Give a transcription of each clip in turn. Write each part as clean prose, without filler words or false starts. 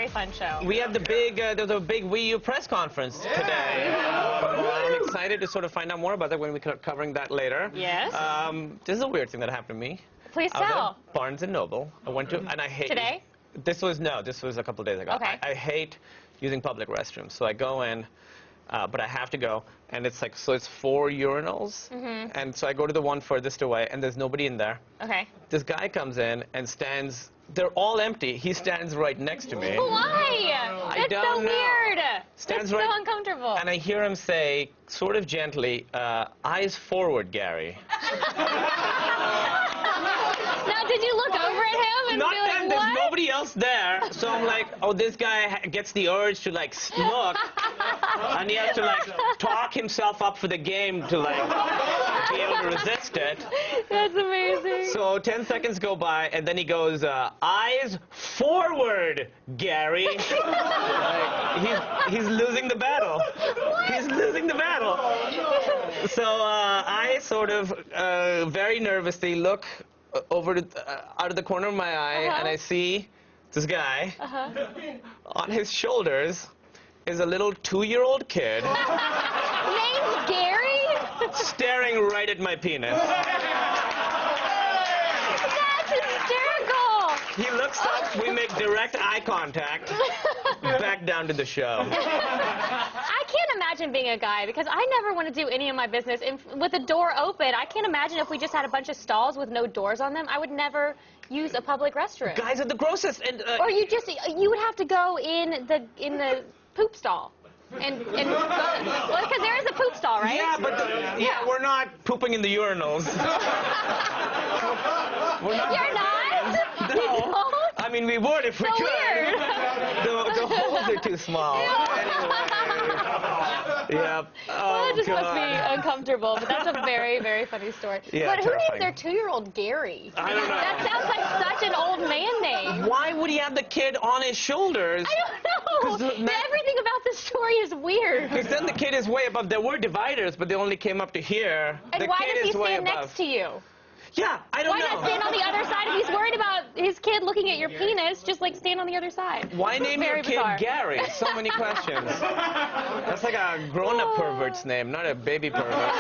very fun show. We had the big, there's a big Wii U press conference today. I'm excited to sort of find out more about that when we're covering that later. Yes. This is a weird thing that happened to me. Please I was tell. at Barnes & Noble. I went to, and I hate... Today? This was a couple of days ago. Okay. I hate using public restrooms. So I go in, but I have to go. And it's like, so it's 4 urinals. And so I go to the one furthest away, and there's nobody in there. Okay. This guy comes in and stands, they're all empty. He stands right next to me. Why? That's so don't know. weird. Stands That's right, so uncomfortable. And I hear him say, sort of gently, eyes forward, Gary. Now, did you look over at him and Not be like, then, what? there's nobody else there. So I'm like, oh, this guy gets the urge to, like, look. And he has to, like, talk himself up for the game to, like, be able to resist it. That's amazing. So 10 seconds go by, and then he goes, eyes forward, Gary. Like, he's losing the battle. He's losing the battle. So I sort of very nervously look over to, out of the corner of my eye, and I see this guy. On his shoulders is a little 2-year-old kid. Name's Gary? Staring right at my penis. That's hysterical. He looks up, we make direct eye contact, back down to the show. I can't imagine being a guy because I never want to do any of my business with the door open. I can't imagine if we just had a bunch of stalls with no doors on them. I would never use a public restroom. Guys are the grossest. And, or you would have to go in the poop stall. Well, because there is a poop stall, right? Yeah, but we're not pooping in the urinals. We're not. You're not? No. You don't? I mean, we would if we could. Weird. The holes are too small. Yeah. Well, that just must be uncomfortable, but that's a very, very funny story. Yeah, but who terrifying. named their 2-year-old Gary? I don't know. That sounds like such an old man name. Why would he have the kid on his shoulders? I don't know. Everything about this story is weird. Because then the kid is way above. There were dividers, but they only came up to here. And the why kid does he is way stand above. next to you? Yeah, I don't know. Why not stand on the other side? If he's worried about his kid looking at your penis, just like stand on the other side. Why name your kid bizarre. Gary? So many questions. That's like a grown-up pervert's name, not a baby pervert.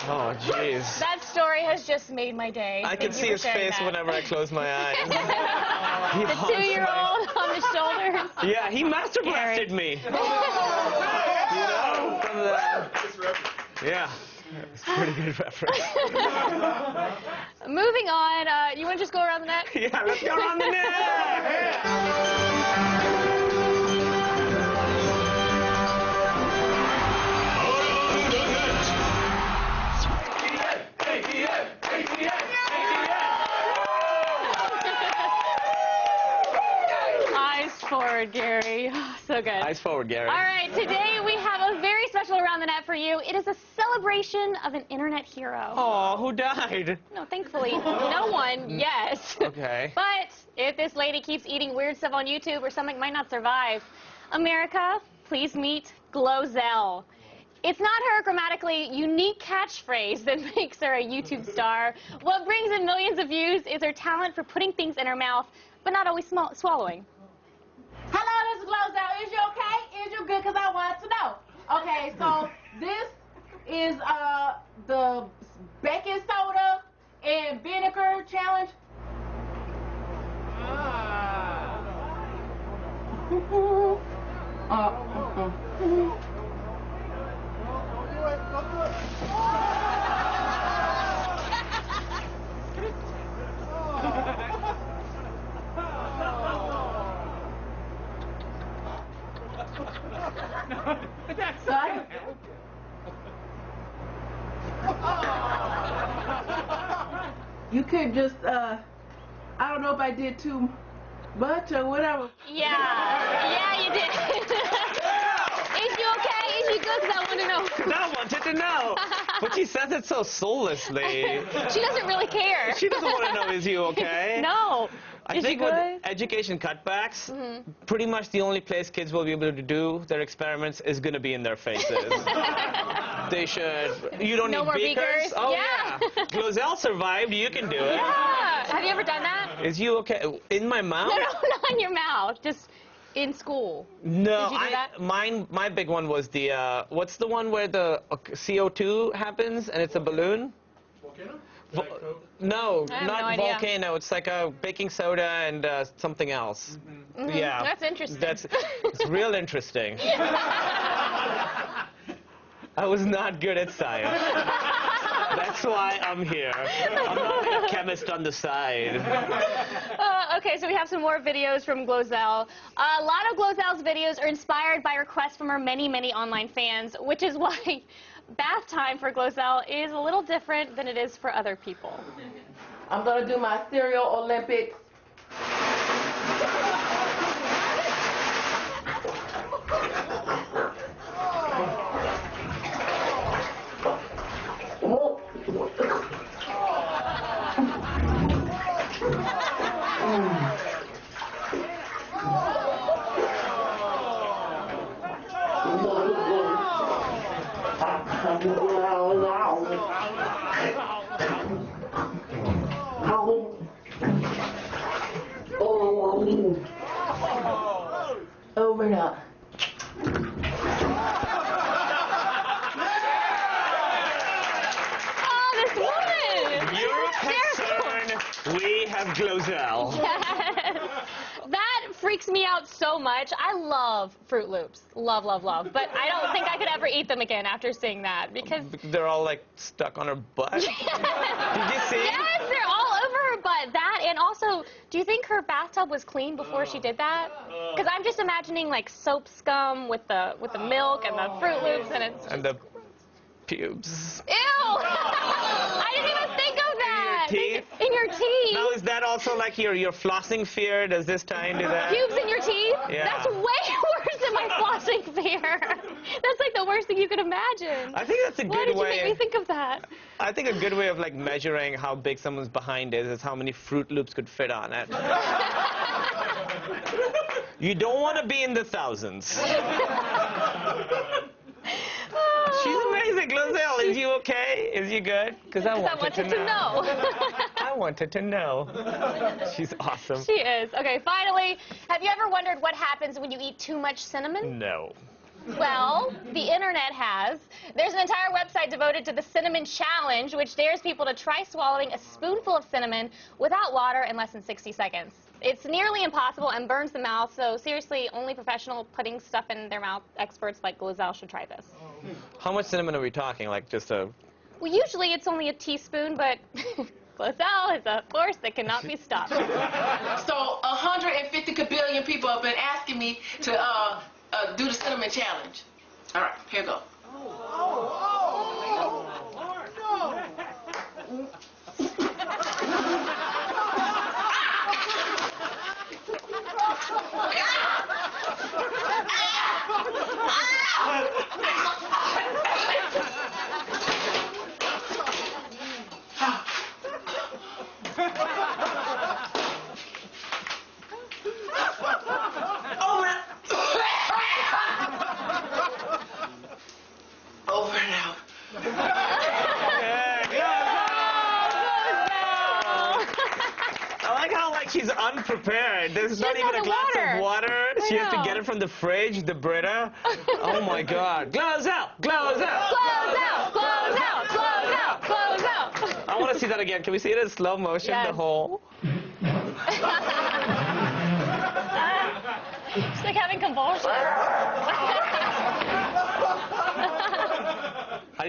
Oh, jeez. That story has just made my day. I can see his face whenever I close my eyes. The 2-year-old on the shoulders. Yeah, he masturbasted me. You know, from the... Yeah. It's a pretty good reference. Moving on, you want to just go around the net? Yeah, let's go around the net! Eyes forward, Gary. So good. Eyes forward, Gary. All right, today we have a very special Around the Net for you. It is a celebration of an internet hero. Oh, who died? No, thankfully, no one yet. Okay. But if this lady keeps eating weird stuff on YouTube, her stomach might not survive. America, please meet Glozell. It's not her grammatically unique catchphrase that makes her a YouTube star. What brings in millions of views is her talent for putting things in her mouth, but not always swallowing. Hello, this is Glozell. Is you okay? Is you good? Because I want to know. Okay, so this is the baking soda and vinegar challenge. Sorry. You could just, I don't know if I did too much or whatever. Yeah, you did. Is you okay? Is you good? Because I want to know. I wanted to know. But she says it so soullessly. She doesn't really care. She doesn't want to know, is you okay? No. I think with education cutbacks, pretty much the only place kids will be able to do their experiments is going to be in their faces. They should. You don't No need more beakers? Oh, Yeah. yeah. Glozell survived. You can do it. Yeah. Have you ever done that? Is you okay? In my mouth? No, not in your mouth. Just in school. No, Did you do that? my big one was the, what's the one where the CO2 happens and it's a balloon? Volcano? No, I have not no idea. volcano. It's like a baking soda and something else. Yeah. That's interesting. It's real interesting. I was not good at science. That's why I'm here. I'm not a chemist on the side. Okay, so we have some more videos from Glozell. A lot of Glozell's videos are inspired by requests from our many, many online fans, which is why bath time for Glozell is a little different than it is for other people. I'm gonna do my cereal Olympics. Over and out. Oh, this woman! You're a Hysterical. concern. We have Glozell. Yes. That freaks me out so much. I love Fruit Loops. Love, love, love. But I don't think I could ever eat them again after seeing that because... They're all like stuck on her butt. Did you see? Yes, they're all over her butt. That and also, do you think her bathtub was clean before she did that? Because I'm just imagining like soap scum with the milk and the Fruit Loops and it's... And the pubes. Ew! I didn't even think of that! teeth? In your teeth! Now, is that also like your flossing fear? Does this tie into that? Pubes in your teeth? Yeah. That's way worse than my flossing fear. That's like the worst thing you could imagine. I think that's a Why good did you make me way. think of that? I think a good way of like measuring how big someone's behind is how many Fruit Loops could fit on it. You don't want to be in the thousands. She's amazing, Glozell. Is you okay? Is you good? Because I wanted to know. I wanted to know. She's awesome. She is. Okay, finally, have you ever wondered what happens when you eat too much cinnamon? No. Well, the internet has. There's an entire website devoted to the Cinnamon Challenge, which dares people to try swallowing a spoonful of cinnamon without water in less than 60 seconds. It's nearly impossible and burns the mouth, so seriously, only professional putting stuff in their mouth experts like Glozell should try this. How much cinnamon are we talking? Like just a... Well, usually it's only a teaspoon, but Glozell is a force that cannot be stopped. So 150 billion people have been asking me to do the cinnamon challenge. All right, here we go. Over and out. I like how like she's unprepared. There's not doesn't even a have glass water. of water. I She has to know. get it from the fridge, the Brita. Oh my God. Glozell! Glozell! Close out! Close out! Close out! Close out! I want to see that again. Can we see it in slow motion? Yes. The whole. She's like having convulsions. I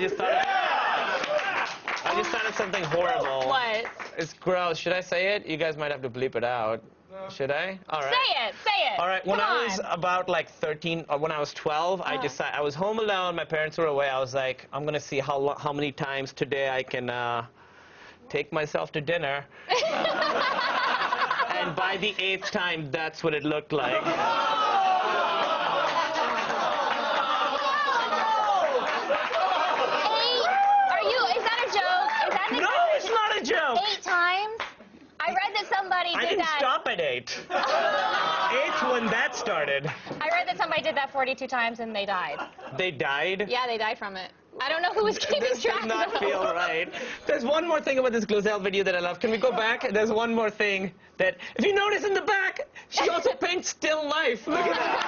just thought of something horrible. What? It's gross. Should I say it? You guys might have to bleep it out. Should I? All right. Say it! Say it! All right. When Come I was on. about like 13, or when I was 12, I decided I was home alone. My parents were away. I was like, I'm gonna see how many times today I can take myself to dinner. And by the 8th time, that's what it looked like. Is that a joke? Is that an No, it's not a joke. 8 times? I read that somebody I did didn't that. stop at 8. 8's when that started. I read that somebody I did that 42 times and they died. They died? Yeah, they died from it. I don't know who was keeping This track does not though. feel right. There's one more thing about this Glozell video that I love. Can we go back? There's one more thing that, if you notice in the back, she also paints still life. Look at that.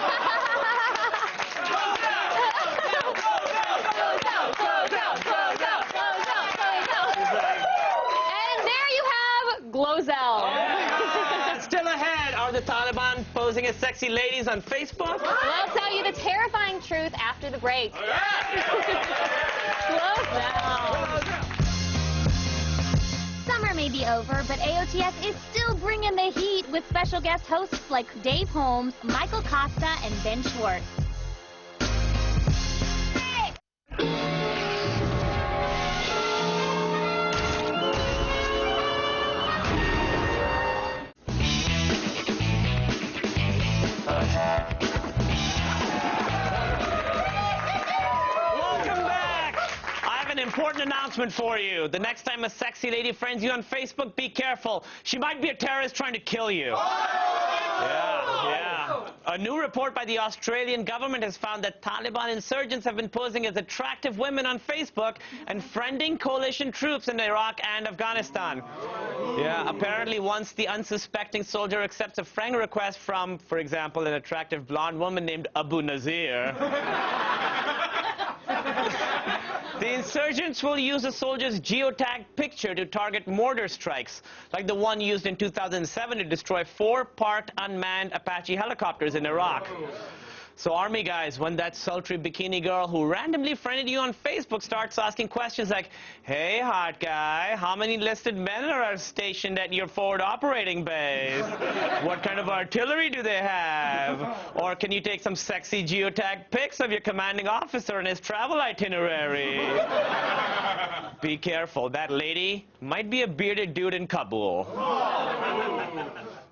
And there you have Glozell. Still ahead are the Taliban posing as sexy ladies on Facebook. We'll tell you the terrifying truth after the break. Glozell. Summer may be over, but AOTS is still bringing the heat with special guest hosts like Dave Holmes, Michael Costa, and Ben Schwartz. Welcome back. I have an important announcement for you. The next time a sexy lady friends you on Facebook, be careful. She might be a terrorist trying to kill you. Yeah. A new report by the Australian government has found that Taliban insurgents have been posing as attractive women on Facebook and friending coalition troops in Iraq and Afghanistan. Yeah, apparently once the unsuspecting soldier accepts a friend request from, for example, an attractive blonde woman named Abu Nazir, the insurgents will use a soldier's geotagged picture to target mortar strikes, like the one used in 2007 to destroy 4 parked unmanned Apache helicopters in Iraq. So Army guys, when that sultry bikini girl who randomly friended you on Facebook starts asking questions like, hey hot guy, how many enlisted men are stationed at your forward operating base? What kind of artillery do they have? Or can you take some sexy geotagged pics of your commanding officer and his travel itinerary? Be careful, that lady might be a bearded dude in Kabul.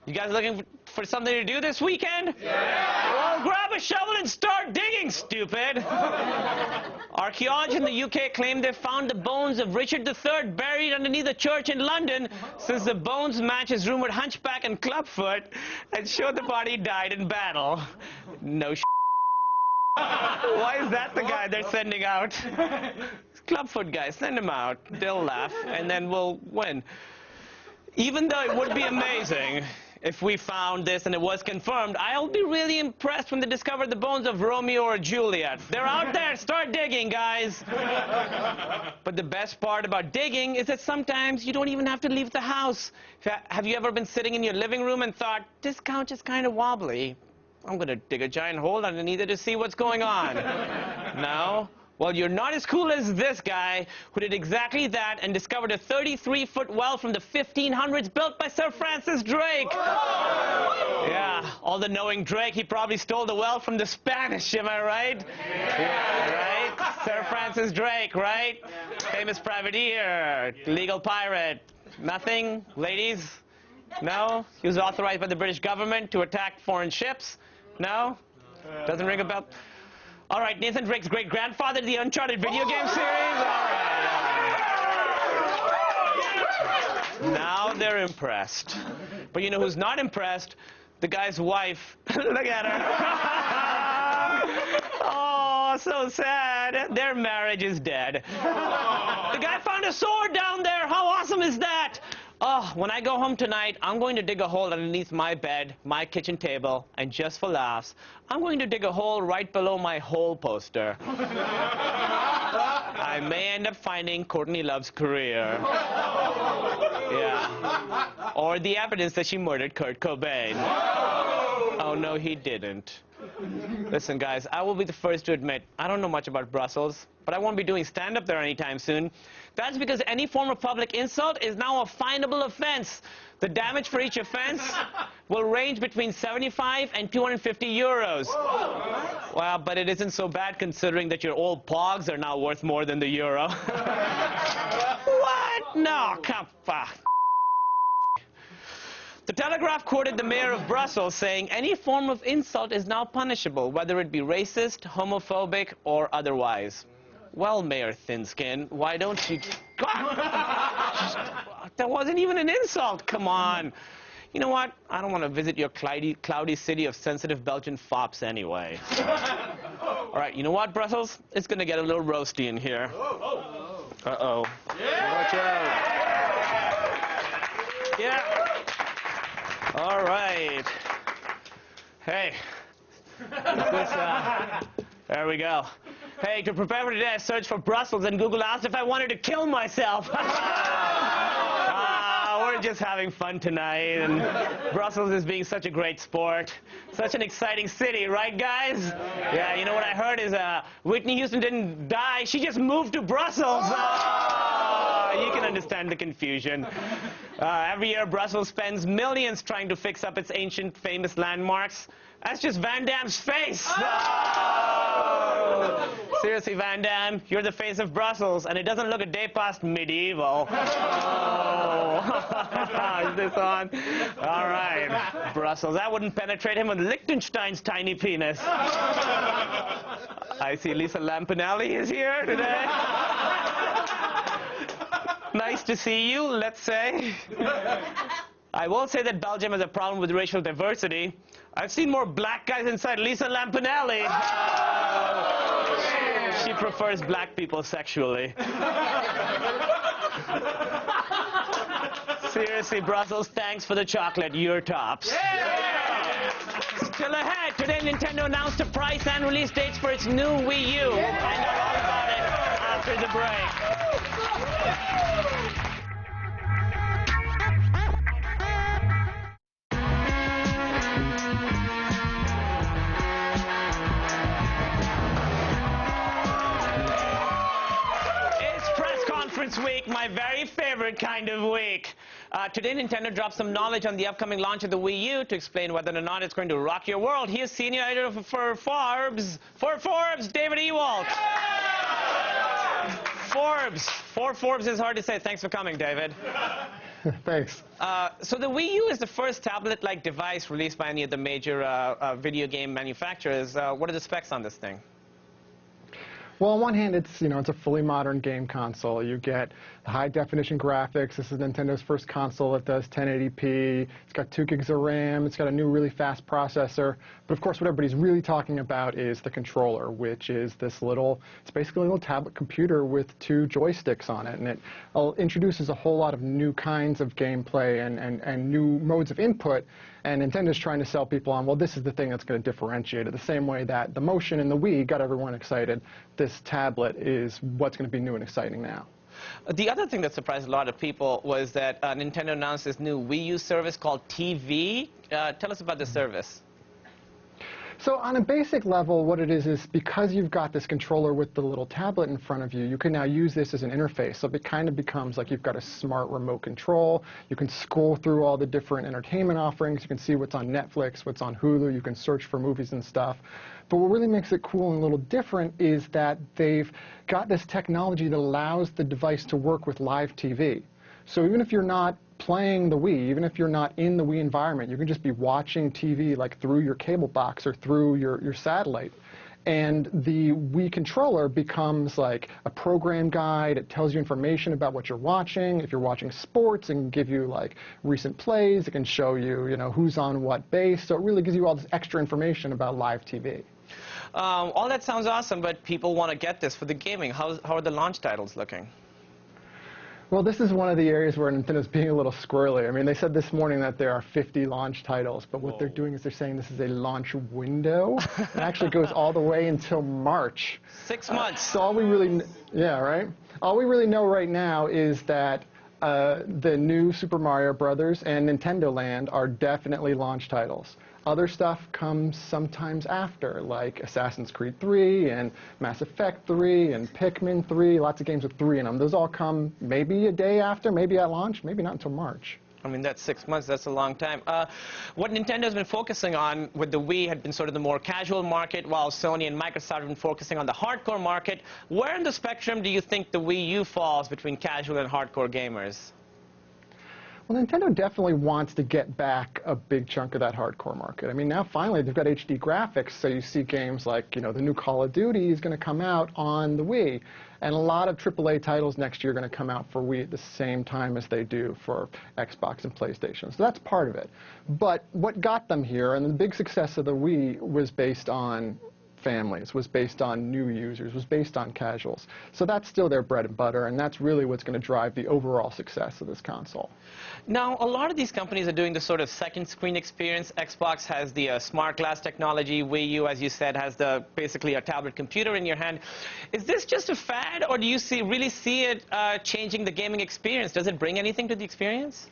You guys looking for something to do this weekend? Yeah! Well, grab a shovel and start digging, stupid! Archaeologists in the UK claim they found the bones of Richard III buried underneath a church in London, since the bones match his rumored hunchback and clubfoot and show the body died in battle. No sh**. Why is that the guy they're sending out? Clubfoot guy, send him out. They'll laugh, and then we'll win. Even though it would be amazing if we found this and it was confirmed, I'll be really impressed when they discover the bones of Romeo or Juliet. They're out there. Start digging, guys. But the best part about digging is that sometimes you don't even have to leave the house. Have you ever been sitting in your living room and thought, this couch is kind of wobbly. I'm going to dig a giant hole underneath it to see what's going on. No? Well, you're not as cool as this guy who did exactly that and discovered a 33-foot well from the 1500s built by Sir Francis Drake. Yeah, all the knowing Drake, he probably stole the well from the Spanish, am I right? Yeah, right? Sir Francis Drake, right? Famous privateer, legal pirate. Nothing, ladies? No? He was authorized by the British government to attack foreign ships? No? Doesn't ring a bell? All right, Nathan Drake's great-grandfather, the Uncharted video game series? All right. Now they're impressed. But you know who's not impressed? The guy's wife. Look at her. Oh, so sad. Their marriage is dead. The guy found a sword down there. How awesome is that? Oh, when I go home tonight, I'm going to dig a hole underneath my bed, my kitchen table, and just for laughs, I'm going to dig a hole right below my hole poster. I may end up finding Courtney Love's career. Yeah. Or the evidence that she murdered Kurt Cobain. Oh, no, he didn't. Listen, guys, I will be the first to admit, I don't know much about Brussels, but I won't be doing stand-up there anytime soon. That's because any form of public insult is now a finable offense. The damage for each offense will range between 75 and 250 euros. Well, but it isn't so bad considering that your old pogs are now worth more than the euro. What? No, come on. The Telegraph quoted the mayor of Brussels saying, any form of insult is now punishable, whether it be racist, homophobic, or otherwise. Well, Mayor Thinskin, why don't you... That wasn't even an insult, come on. you know what? I don't want to visit your cloudy city of sensitive Belgian fops anyway. All right, you know what, Brussels? It's going to get a little roasty in here. Uh-oh. Yeah. Watch out. Yeah. All right. Hey. There we go. Hey, to prepare for today, I searched for Brussels, and Google asked if I wanted to kill myself. We're just having fun tonight, and Brussels is being such a great sport. Such an exciting city, right, guys? Yeah, you know what I heard is Whitney Houston didn't die. She just moved to Brussels. You can understand the confusion. Every year, Brussels spends millions trying to fix up its ancient, famous landmarks. That's just Van Damme's face. Seriously, Van Damme, you're the face of Brussels, and it doesn't look a day past medieval. Is this on? All right, Brussels. That wouldn't penetrate him with Liechtenstein's tiny penis. I see Lisa Lampanelli is here today. Nice to see you, let's say. I will say that Belgium has a problem with racial diversity. I've seen more black guys inside Lisa Lampanelli. She prefers black people sexually. Seriously, Brussels, thanks for the chocolate. You're tops. Still ahead, today Nintendo announced a price and release dates for its new Wii U. We'll find out all about it after the break. Week, my very favorite kind of week. Today, Nintendo dropped some knowledge on the upcoming launch of the Wii U to explain whether or not it's going to rock your world. Here's senior editor for Forbes, David Ewalt. Forbes is hard to say. Thanks for coming, David. Thanks. So the Wii U is the first tablet-like device released by any of the major video game manufacturers. What are the specs on this thing? Well, on one hand, it's a fully modern game console. You get high-definition graphics. This is Nintendo's first console that does 1080p. It's got 2 gigs of RAM. It's got a new really fast processor. But of course, what everybody's really talking about is the controller, which is this it's basically a little tablet computer with 2 joysticks on it. And it introduces a whole lot of new kinds of gameplay and new modes of input. And Nintendo's trying to sell people on, well, this is the thing that's going to differentiate it. The same way that the Motion and the Wii got everyone excited, this tablet is what's going to be new and exciting now. The other thing that surprised a lot of people was that Nintendo announced this new Wii U service called TV. Tell us about the service. So on a basic level, what it is because you've got this controller with the little tablet in front of you, you can now use this as an interface. So it kind of becomes like you've got a smart remote control. You can scroll through all the different entertainment offerings. You can see what's on Netflix, what's on Hulu. You can search for movies and stuff. But what really makes it cool and a little different is that they've got this technology that allows the device to work with live TV. So even if you're not playing the Wii, even if you're not in the Wii environment, you can just be watching TV like through your cable box or through your satellite. And the Wii controller becomes like a program guide. It tells you information about what you're watching. If you're watching sports, it can give you like recent plays. It can show you, who's on what base. So it really gives you all this extra information about live TV. All that sounds awesome, but people want to get this for the gaming. How are the launch titles looking? Well, this is one of the areas where Nintendo's being a little squirrely. I mean, they said this morning that there are 50 launch titles, but what they're doing is they're saying this is a launch window. It actually goes all the way until March. 6 months. So all we really, right? All we really know right now is that the new Super Mario Brothers and Nintendo Land are definitely launch titles. Other stuff comes sometimes after, like Assassin's Creed 3 and Mass Effect 3 and Pikmin 3, lots of games with 3 in them. Those all come maybe a day after, maybe at launch, maybe not until March. I mean, that's 6 months. That's a long time. What Nintendo's been focusing on with the Wii had been sort of the more casual market, while Sony and Microsoft have been focusing on the hardcore market. Where in the spectrum do you think the Wii U falls between casual and hardcore gamers? Well, Nintendo definitely wants to get back a big chunk of that hardcore market. I mean, now finally they've got HD graphics, so you see games like, the new Call of Duty is going to come out on the Wii, and a lot of AAA titles next year are going to come out for Wii at the same time as they do for Xbox and PlayStation. So that's part of it. But what got them here, and the big success of the Wii, was based on families, was based on new users, was based on casuals. So that's still their bread and butter, and that's really what's going to drive the overall success of this console. Now, a lot of these companies are doing the sort of second screen experience. Xbox has the smart glass technology. Wii U, as you said, has basically a tablet computer in your hand. Is this just a fad, or do you really see it changing the gaming experience? Does it bring anything to the experience?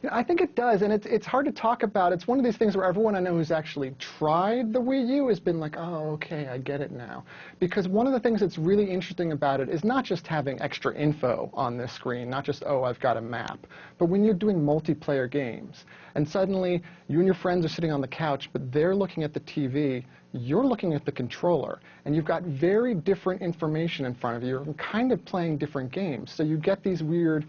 Yeah, I think it does, and it's hard to talk about. It's one of these things where everyone I know who's actually tried the Wii U has been like, oh, okay, I get it now. Because one of the things that's really interesting about it is not just having extra info on this screen, not just, oh, I've got a map, but when you're doing multiplayer games, and suddenly you and your friends are sitting on the couch, but they're looking at the TV, you're looking at the controller, and you've got very different information in front of you. You're kind of playing different games, so you get these weird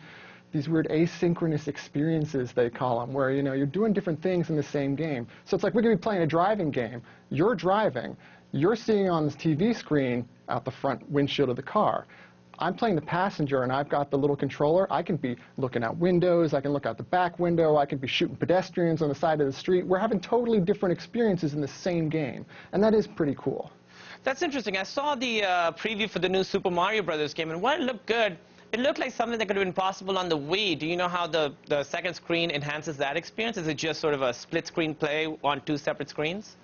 asynchronous experiences, they call them, where you're doing different things in the same game. So it's like we could be playing a driving game. You're driving. You're seeing on this TV screen out the front windshield of the car. I'm playing the passenger, and I've got the little controller. I can be looking out windows. I can look out the back window. I can be shooting pedestrians on the side of the street. We're having totally different experiences in the same game, and that is pretty cool. That's interesting. I saw the preview for the new Super Mario Brothers game, and while it looked good, it looked like something that could have been possible on the Wii. Do you know how the second screen enhances that experience? Is it just sort of a split-screen play on two separate screens?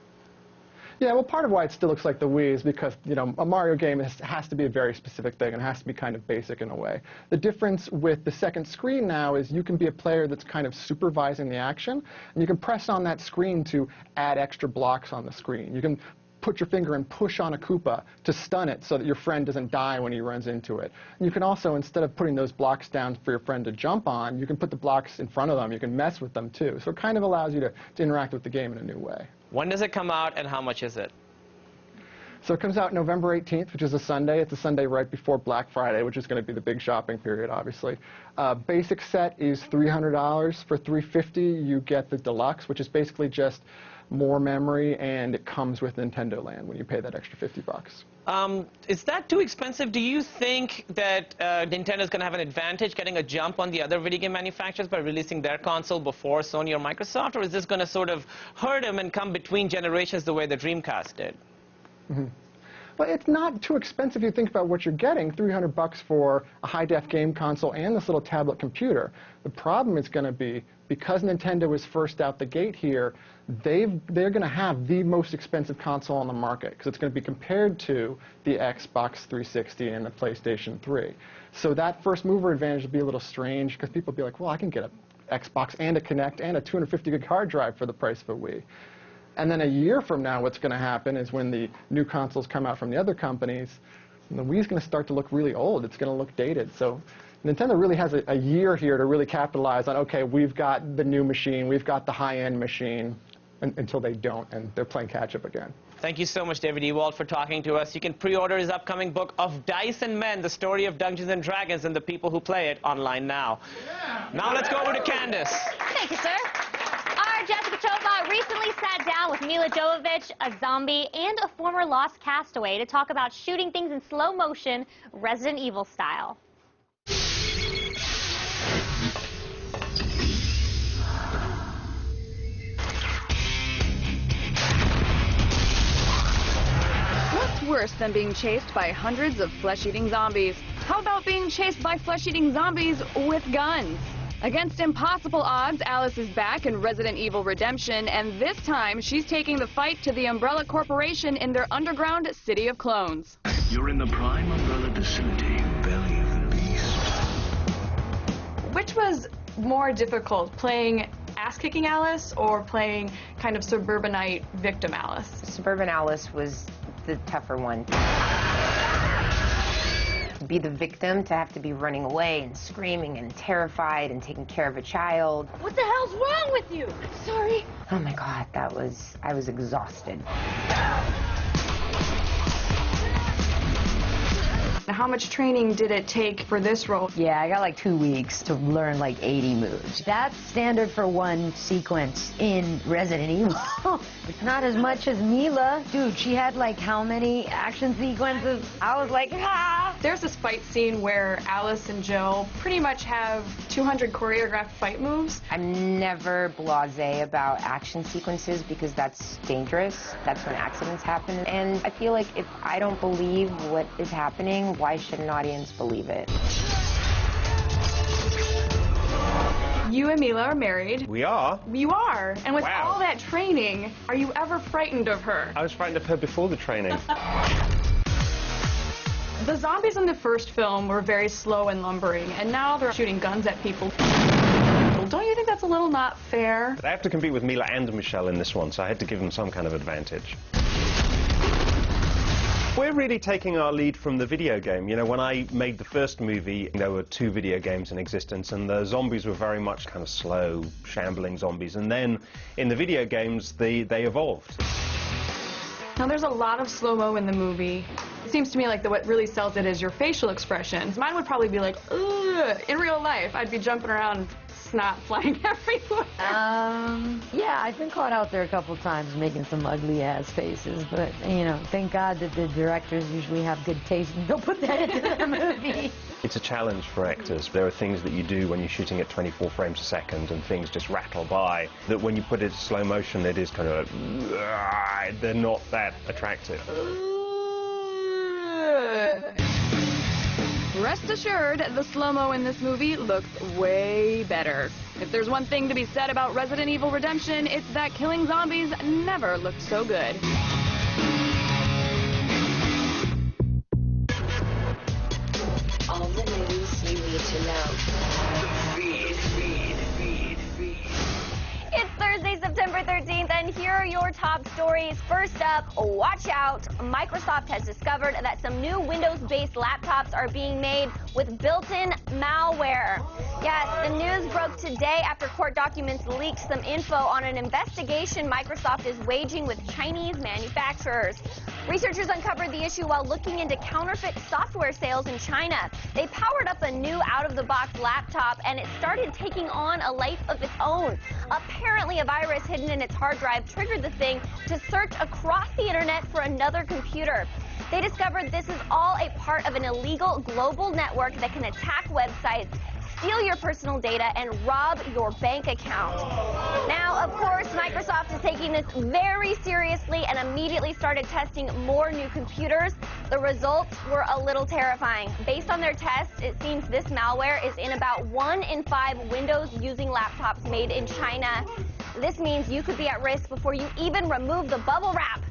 Yeah, well, part of why it still looks like the Wii is because, a Mario game has to be a very specific thing and has to be kind of basic in a way. The difference with the second screen now is you can be a player that's kind of supervising the action, and you can press on that screen to add extra blocks on the screen. You can put your finger and push on a Koopa to stun it so that your friend doesn't die when he runs into it. And you can also, instead of putting those blocks down for your friend to jump on, you can put the blocks in front of them. You can mess with them, too. So it kind of allows you to interact with the game in a new way. When does it come out, and how much is it? So it comes out November 18th, which is a Sunday. It's a Sunday right before Black Friday, which is going to be the big shopping period, obviously. Basic set is $300. For $350, you get the Deluxe, which is basically just more memory, and it comes with Nintendo Land when you pay that extra $50. Is that too expensive? Do you think that Nintendo's going to have an advantage getting a jump on the other video game manufacturers by releasing their console before Sony or Microsoft, or is this going to sort of hurt them and come between generations the way the Dreamcast did? Mm-hmm. Well, it's not too expensive if you think about what you're getting, $300 for a high-def game console and this little tablet computer. The problem is going to be, because Nintendo is first out the gate here, they're going to have the most expensive console on the market, because it's going to be compared to the Xbox 360 and the PlayStation 3. So that first mover advantage will be a little strange, because people will be like, well, I can get an Xbox and a Kinect and a 250 gig hard drive for the price of a Wii. And then a year from now, what's going to happen is when the new consoles come out from the other companies, the Wii's going to start to look really old. It's going to look dated. So Nintendo really has a year here to really capitalize on, okay, we've got the new machine, we've got the high-end machine, until they don't, and they're playing catch-up again. Thank you so much, David Ewald, for talking to us. You can pre-order his upcoming book, Of Dice and Men, the story of Dungeons and Dragons and the people who play it, online now. Yeah. Now let's go over to Candace. Thank you, sir. Our Jessica Chobot recently sat down with Mila Jovovich, a zombie, and a former lost castaway to talk about shooting things in slow motion, Resident Evil style. What's worse than being chased by hundreds of flesh-eating zombies? How about being chased by flesh-eating zombies with guns? Against impossible odds, Alice is back in Resident Evil Redemption, and this time she's taking the fight to the Umbrella Corporation in their underground city of clones. You're in the prime Umbrella vicinity, belly of the beast. Which was more difficult, playing ass-kicking Alice or playing kind of suburbanite victim Alice? Suburban Alice was the tougher one. To be the victim, to have to be running away and screaming and terrified and taking care of a child. What the hell's wrong with you? I'm sorry. Oh my God, I was exhausted. Now, how much training did it take for this role? Yeah, I got like 2 weeks to learn like 80 moves. That's standard for one sequence in Resident Evil. It's not as much as Mila. Dude, she had like how many action sequences? I was like, ah! There's this fight scene where Alice and Jill pretty much have 200 choreographed fight moves. I'm never blasé about action sequences because that's dangerous. That's when accidents happen. And I feel like if I don't believe what is happening, why should an audience believe it? You and Mila are married. We are? You are. And with Wow. all that training, are you ever frightened of her? I was frightened of her before the training. The zombies in the first film were very slow and lumbering, and now they're shooting guns at people. Don't you think that's a little not fair? But I have to compete with Mila and Michelle in this one, so I had to give them some kind of advantage. We're really taking our lead from the video game. You know, when I made the first movie, there were 2 video games in existence, and the zombies were very much kind of slow, shambling zombies. And then in the video games, they evolved. Now, there's a lot of slow-mo in the movie. It seems to me like what really sells it is your facial expressions. Mine would probably be like, ugh. In real life, I'd be jumping around, snot flying everywhere. Yeah, I've been caught out there a couple times making some ugly ass faces, but you know, thank God that the directors usually have good taste and don't put that into the movie. It's a challenge for actors. There are things that you do when you're shooting at 24 frames a second and things just rattle by, that when you put it in slow motion, it is kind of like, they're not that attractive. Rest assured, the slow-mo in this movie looks way better. If there's one thing to be said about Resident Evil Redemption, it's that killing zombies never looked so good. All the news you need to know. It's Thursday, September 13th, and here are your top stories. First up, watch out. Microsoft has discovered that some new Windows-based laptops are being made with built-in malware. Yes, the news broke today after court documents leaked some info on an investigation Microsoft is waging with Chinese manufacturers. Researchers uncovered the issue while looking into counterfeit software sales in China. They powered up a new out-of-the-box laptop, and it started taking on a life of its own. Apparently, a virus hidden in its hard drive triggered the thing to search across the internet for another computer. They discovered this is all a part of an illegal global network that can attack websites, steal your personal data, and rob your bank account. Now, of course, Microsoft is taking this very seriously and immediately started testing more new computers. The results were a little terrifying. Based on their tests, it seems this malware is in about 1 in 5 Windows-using laptops made in China. This means you could be at risk before you even remove the bubble wrap.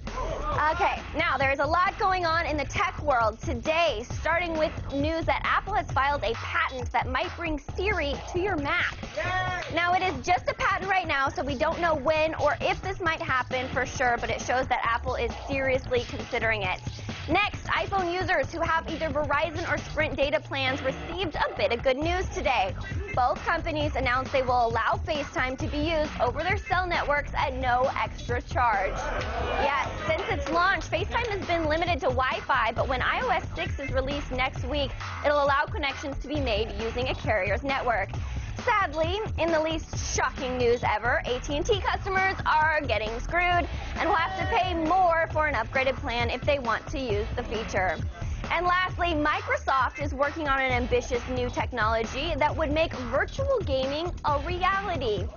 Okay, now there's a lot going on in the tech world today, starting with news that Apple has filed a patent that might bring Siri to your Mac. Now, it is just a patent right now, so we don't know when or if this might happen for sure, but it shows that Apple is seriously considering it. Next, iPhone users who have either Verizon or Sprint data plans received a bit of good news today. Both companies announced they will allow FaceTime to be used over their cell networks at no extra charge. Yes, since its launch, FaceTime has been limited to Wi-Fi, but when iOS 6 is released next week, it'll allow connections to be made using a carrier's network. Sadly, in the least shocking news ever, AT&T customers are getting screwed and will have to pay more for an upgraded plan if they want to use the feature. And lastly, Microsoft is working on an ambitious new technology that would make virtual gaming a reality.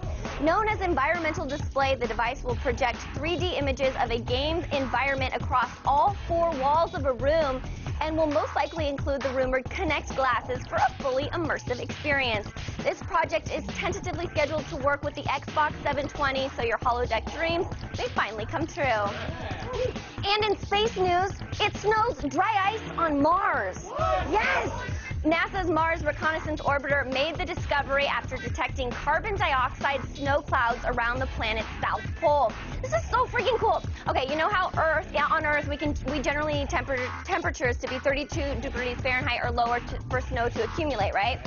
Known as Environmental Display, the device will project 3D images of a game's environment across all 4 walls of a room and will most likely include the rumored Kinect glasses for a fully immersive experience. This project is tentatively scheduled to work with the Xbox 720, so your holodeck dreams may finally come true. And in space news, it snows dry ice on Mars. Yes! NASA's Mars Reconnaissance Orbiter made the discovery after detecting carbon dioxide snow clouds around the planet's south pole. This is so freaking cool. Okay, you know how on Earth we generally need temperatures to be 32 degrees Fahrenheit or lower for snow to accumulate, right?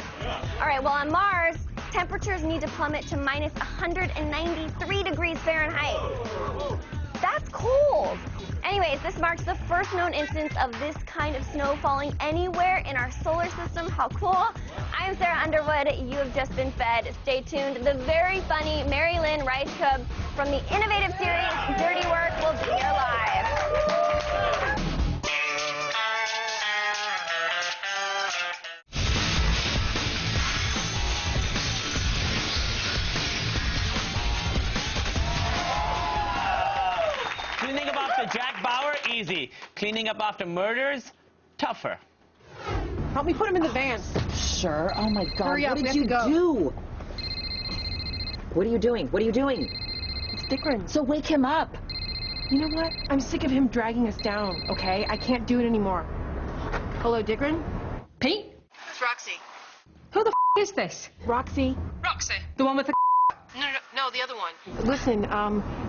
All right, well on Mars, temperatures need to plummet to minus 193 degrees Fahrenheit. That's cold. Anyways, this marks the first known instance of this kind of snow falling anywhere in our solar system. How cool. I am Sarah Underwood. You have just been fed. Stay tuned. The very funny Mary Lynn Rice Cooke from the innovative series Dirty Work will be here live. Cleaning up after Jack Bauer, easy. Cleaning up after murders, tougher. Help me put him in the van. Sure. Oh my God. Hurry up, what we did have you to go. do? What are you doing? What are you doing? It's Dickren. So wake him up. You know what? I'm sick of him dragging us down, okay? I can't do it anymore. Hello, Dickren? Pete? It's Roxy. Who the is this? Roxy. Roxy. The one with the No, the other one. Listen,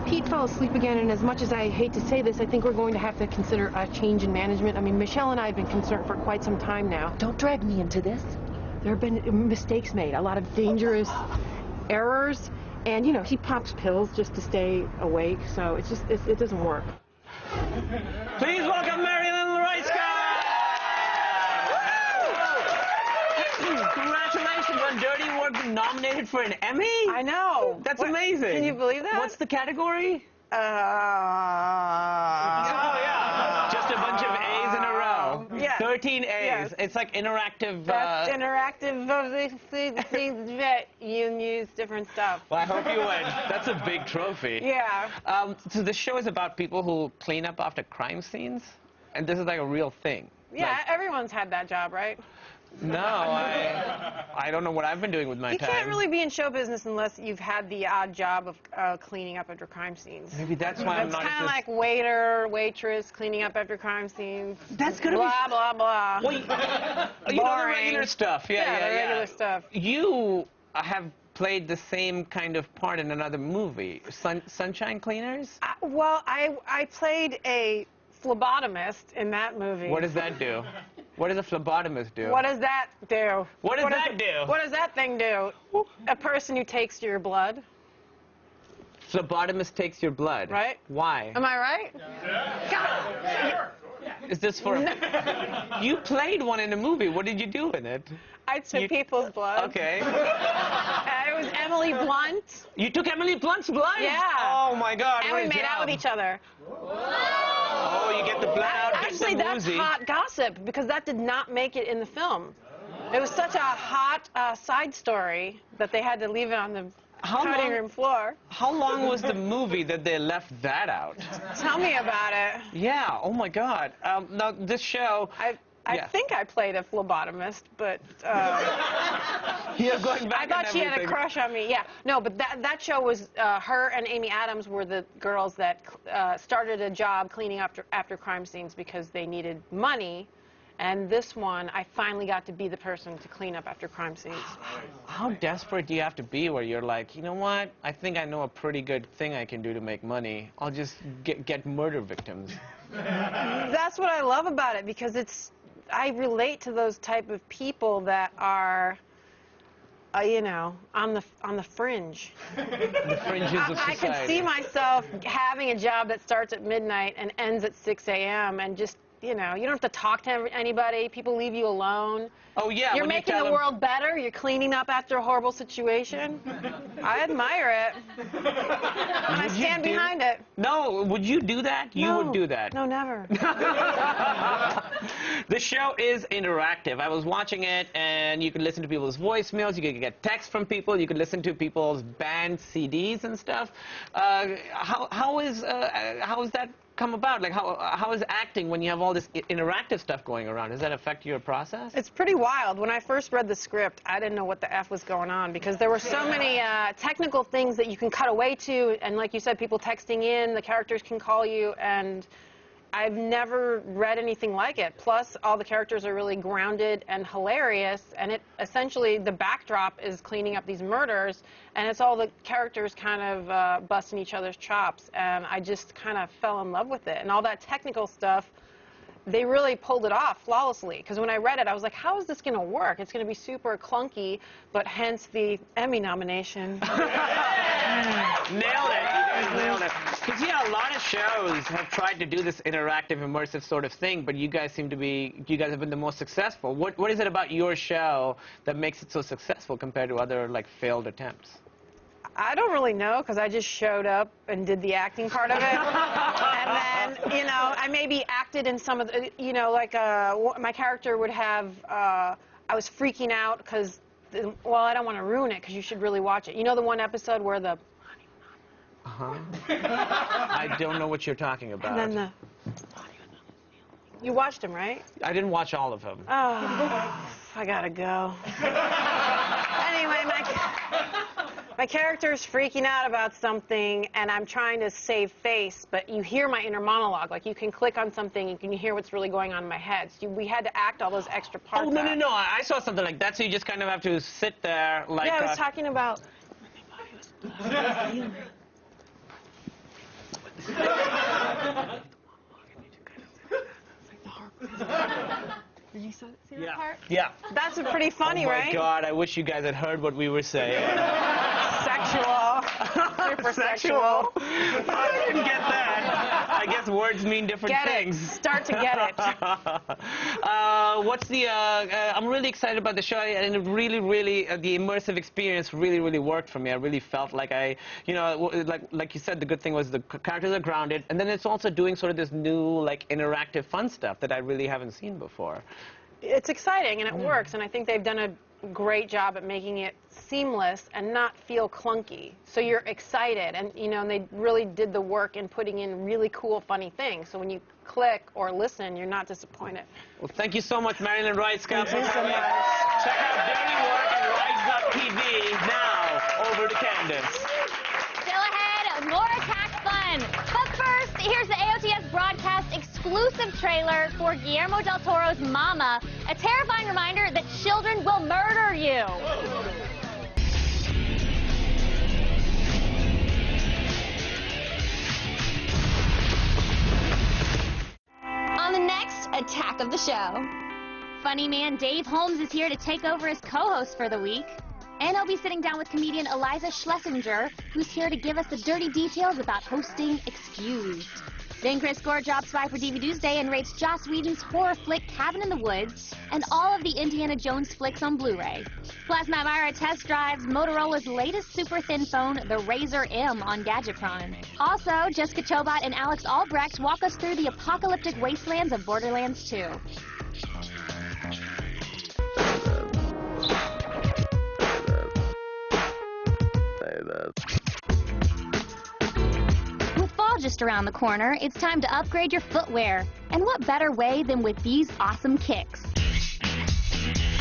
Pete fell asleep again, and as much as I hate to say this, I think we're going to have to consider a change in management. I mean, Michelle and I have been concerned for quite some time now. Don't drag me into this. There have been mistakes made, a lot of dangerous errors, and, you know, he pops pills just to stay awake, so it's just, it doesn't work. Please welcome Marilyn Rice Cooke! Congratulations on Dirty Work being nominated for an Emmy. I know. That's amazing. Can you believe that? What's the category? Oh, yeah. Just a bunch of A's in a row. Yeah. 13 A's. Yes. It's like interactive. That's interactive things that you use different stuff. Well, I hope you win. That's a big trophy. Yeah. So the show is about people who clean up after crime scenes, and this is like a real thing. Yeah, Like, everyone's had that job, right? no, I don't know what I've been doing with my You time. can't really be in show business unless you've had the odd job of cleaning up after crime scenes. Maybe that's why I'm It's not. kind of like waiter, waitress, cleaning up after crime scenes. That's gonna blah, be blah, blah. Well, you know the regular stuff. Yeah, the regular stuff. You have played the same kind of part in another movie, Sunshine Cleaners. Well, I played a phlebotomist in that movie. What does that do? What does a phlebotomist do? What does that do? What does that do? What does that thing do? A person who takes your blood. Phlebotomist takes your blood. Right. Why? Am I right? Is this for? You played one in a movie. What did you do in it? I took people's blood. Okay. It was Emily Blunt. You took Emily Blunt's blood? Yeah. Oh my God. And what we a made out job. with each other. Oh, you get the blood out, get Actually, them that's woozy. hot gossip because that did not make it in the film. It was such a hot side story that they had to leave it on the cutting room floor. How long was the movie that they left that out? Tell me about it. Yeah. Oh my God. Now this show. I think I played a phlebotomist, but You're going back I thought on she had a everything. crush on me. Yeah, no, but that show was her and Amy Adams were the girls that started a job cleaning after crime scenes because they needed money. And this one, I finally got to be the person to clean up after crime scenes. How desperate do you have to be where you're like, you know what? I think I know a pretty good thing I can do to make money. I'll just get murder victims. That's what I love about it because I relate to those type of people that are, you know, on the fringe. The fringes of I society. could see myself having a job that starts at midnight and ends at 6 a.m. and just, you know, you don't have to talk to anybody. People leave you alone. Oh, yeah. You're when you making tell the them- world better. You're cleaning up after a horrible situation. I admire it. And I Would you stand do- behind it. No, would you do that? You would do that. No, never. The show is interactive. I was watching it, and you could listen to people's voicemails. You could get texts from people. You could listen to people's band CDs and stuff. How is that come about? Like, how is acting when you have all this interactive stuff going around? Does that affect your process? It's pretty wild. When I first read the script, I didn't know what the F was going on because there were so many technical things that you can cut away to, and like you said, people texting in, the characters can call you, and I've never read anything like it. Plus, all the characters are really grounded and hilarious, and it essentially, the backdrop is cleaning up these murders, and it's all the characters kind of busting each other's chops, and I just kind of fell in love with it. And all that technical stuff, they really pulled it off flawlessly, because when I read it, I was like, how is this going to work? It's going to be super clunky, but hence the Emmy nomination. Nailed it. guys nailed it. Because, yeah, a lot of shows have tried to do this interactive, immersive sort of thing, but you guys have been the most successful. What is it about your show that makes it so successful compared to other, like, failed attempts? I don't really know, because I just showed up and did the acting part of it. And then, you know, I maybe acted in some of the, you know, like my character would have, I was freaking out because, well, I don't want to ruin it because you should really watch it. You know the one episode where the... Uh-huh. I don't know what you're talking about. And then you watched them, right? I didn't watch all of them. Oh, I gotta go. Anyway, my character's freaking out about something, and I'm trying to save face, but you hear my inner monologue. Like, you can click on something, you can hear what's really going on in my head. So we had to act all those extra parts. Oh, no. I saw something like that, so you just kind of have to sit there like... Yeah, I was talking about... Did you see that part? Yeah. That's pretty funny, right? Oh, my God, I wish you guys had heard what we were saying. Sexual. Super sexual. I didn't get that. I guess words mean different things. Start to get it. What's the... I'm really excited about the show, and it really, the immersive experience really worked for me. I really felt like you know, like you said, the good thing was the characters are grounded, and then it's also doing sort of this new, like, interactive fun stuff that I really haven't seen before. It's exciting, and it works, and I think they've done a great job at making it seamless and not feel clunky. So you're excited, and you know, and they really did the work in putting in really cool, funny things. So when you click or listen, you're not disappointed. Well, thank you so much, Marilyn Rice. Thank you so much. Check out Dirty Work and Rise Up TV now. Over to Candace. Still ahead, more attack fun. But first, here's the AOTS broadcast exclusive trailer for Guillermo del Toro's Mama, a terrifying reminder that children will murder you. On the next attack of the show, funny man Dave Holmes is here to take over as co-host for the week. And I'll be sitting down with comedian Eliza Schlesinger, who's here to give us the dirty details about hosting Excused. Then Chris Gore drops by for DVD Day and rates Joss Whedon's horror flick Cabin in the Woods and all of the Indiana Jones flicks on Blu-ray. Plus, Matt Myra test drives Motorola's latest super thin phone, the Razr M, on Gadgetron. Also, Jessica Chobot and Alex Albrecht walk us through the apocalyptic wastelands of Borderlands 2. With fall just around the corner, it's time to upgrade your footwear. And what better way than with these awesome kicks?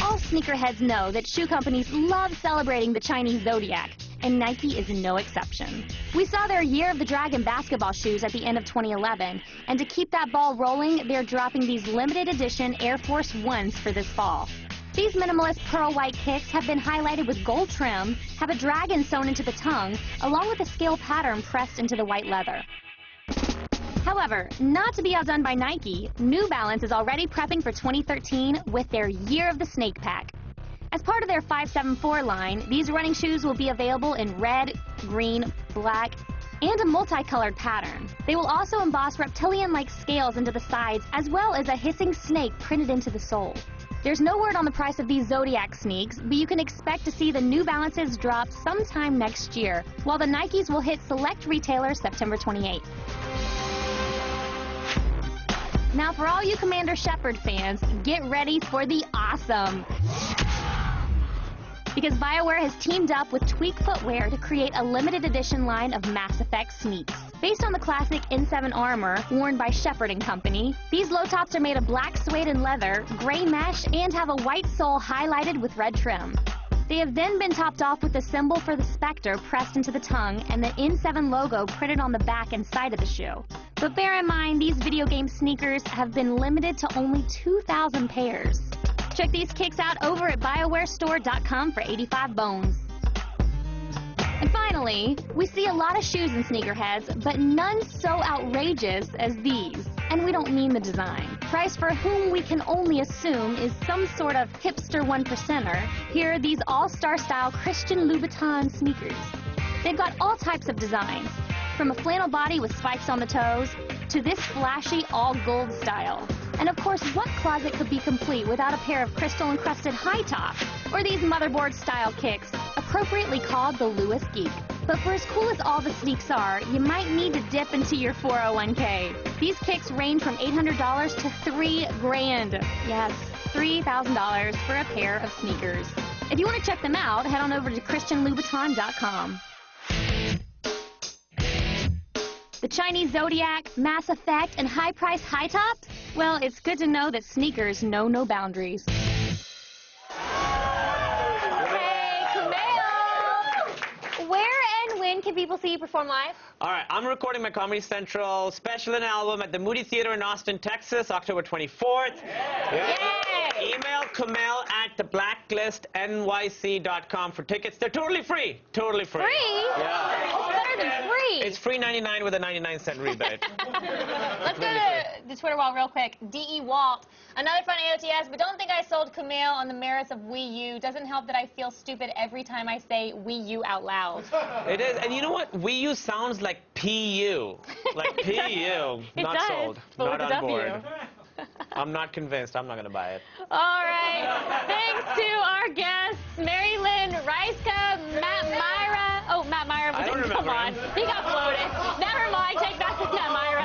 All sneakerheads know that shoe companies love celebrating the Chinese zodiac, and Nike is no exception. We saw their Year of the Dragon basketball shoes at the end of 2011, and to keep that ball rolling, they're dropping these limited edition Air Force Ones for this fall. These minimalist pearl white kicks have been highlighted with gold trim, have a dragon sewn into the tongue, along with a scale pattern pressed into the white leather. However, not to be outdone by Nike, New Balance is already prepping for 2013 with their Year of the Snake Pack. As part of their 574 line, these running shoes will be available in red, green, black, and a multicolored pattern. They will also emboss reptilian-like scales into the sides, as well as a hissing snake printed into the sole. There's no word on the price of these Zodiac sneaks, but you can expect to see the New Balances drop sometime next year, while the Nikes will hit select retailers September 28th. Now for all you Commander Shepard fans, get ready for the awesome. Because BioWare has teamed up with Tweak Footwear to create a limited edition line of Mass Effect sneaks. Based on the classic N7 armor worn by Shepard & Company, these low tops are made of black suede and leather, gray mesh, and have a white sole highlighted with red trim. They have then been topped off with the symbol for the Spectre pressed into the tongue and the N7 logo printed on the back and side of the shoe. But bear in mind, these video game sneakers have been limited to only 2,000 pairs. Check these kicks out over at BioWareStore.com for 85 bones. And finally, we see a lot of shoes in sneakerheads, but none so outrageous as these. And we don't mean the design. Priced for whom we can only assume is some sort of hipster 1%er, here are these all-star style Christian Louboutin sneakers. They've got all types of designs. From a flannel body with spikes on the toes, to this flashy all-gold style. And of course, what closet could be complete without a pair of crystal-encrusted high tops? Or these motherboard-style kicks, appropriately called the Lewis Geek. But for as cool as all the sneaks are, you might need to dip into your 401k. These kicks range from $800 to $3,000. Yes, $3,000 for a pair of sneakers. If you want to check them out, head on over to ChristianLouboutin.com. The Chinese Zodiac, Mass Effect, and high-priced high tops? Well, it's good to know that sneakers know no boundaries. Hey, Kumail! Where and when can people see you perform live? All right, I'm recording my Comedy Central special and album at the Moody Theater in Austin, Texas, October 24th. Yay! Email Kumail at theblacklistnyc.com for tickets. They're totally free. Totally free. Free? Yeah. It's better than free. It's free 99 with a 99-cent rebate. Let's go to the Twitter wall real quick. D.E. Walt. Another fun AOTS, but don't think I sold Kumail on the merits of Wii U. Doesn't help that I feel stupid every time I say Wii U out loud. It is. And you know what? Wii U sounds like P.U. Like P.U. Not does, sold. but Not with a on W. board. I'm not convinced. I'm not going to buy it. All right. Thanks to our guests, Mary Lynn Reiska, Matt Myra. Oh, Matt Myra I don't didn't come remember on. him. He got floated. Never mind. Take back the Matt Myra.